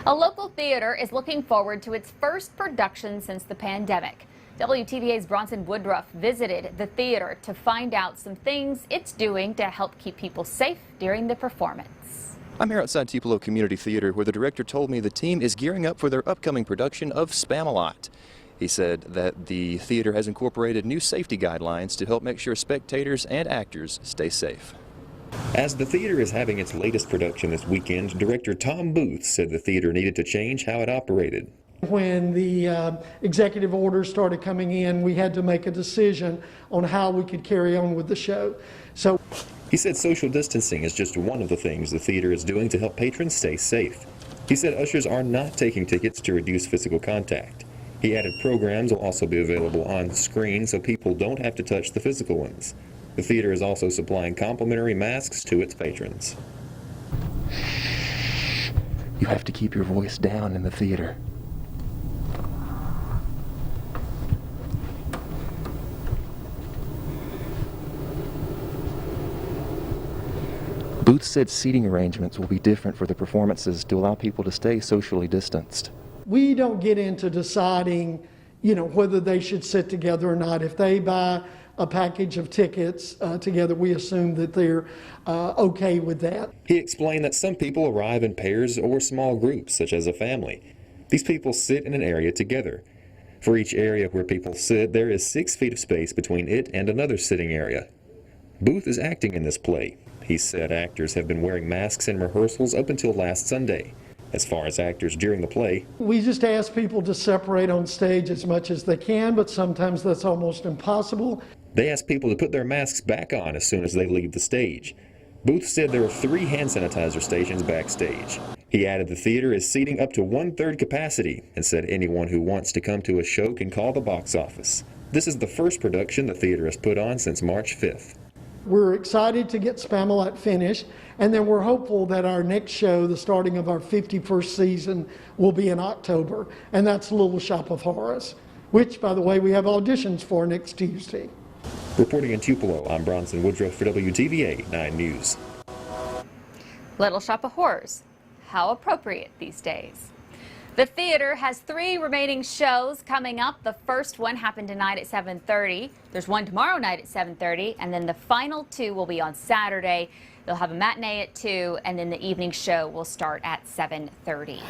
A local theater is looking forward to its first production since the pandemic. WTVA's Bronson Woodruff visited the theater to find out some things it's doing to help keep people safe during the performance. I'm here outside Tupelo Community Theater, where the director told me the team is gearing up for their upcoming production of Spamalot. He said that the theater has incorporated new safety guidelines to help make sure spectators and actors stay safe. As the theater is having its latest production this weekend, director Tom Booth said the theater needed to change how it operated. When the executive orders started coming in, we had to make a decision on how we could carry on with the show. So he said social distancing is just one of the things the theater is doing to help patrons stay safe. He said ushers are not taking tickets to reduce physical contact. He added programs will also be available on screen so people don't have to touch the physical ones. The theater is also supplying complimentary masks to its patrons. You have to keep your voice down in the theater. Booth said seating arrangements will be different for the performances to allow people to stay socially distanced. we don't get into deciding, whether they should sit together or not. If they buy a package of tickets together, we assume that they're okay with that. He explained that some people arrive in pairs or small groups, such as a family. These people sit in an area together. For each area where people sit, there is 6 feet of space between it and another sitting area. Booth is acting in this play. He said actors have been wearing masks in rehearsals up until last Sunday. As far as actors during the play, we just ask people to separate on stage as much as they can, but sometimes that's almost impossible. They ask people to put their masks back on as soon as they leave the stage. Booth said there are 3 hand sanitizer stations backstage. He added the theater is seating up to 1/3 capacity and said anyone who wants to come to a show can call the box office. This is the first production the theater has put on since March 5th. We're excited to get Spamalot finished, and then we're hopeful that our next show, the starting of our 51st season, will be in October, and that's Little Shop of Horrors, which, by the way, we have auditions for next Tuesday. Reporting in Tupelo, I'm Bronson Woodruff for WTVA 9 News. Little Shop of Horrors. How appropriate these days. The theater has 3 remaining shows coming up. The first one happened tonight at 7:30. There's one tomorrow night at 7:30, and then the final 2 will be on Saturday. They'll have a matinee at 2, and then the evening show will start at 7:30.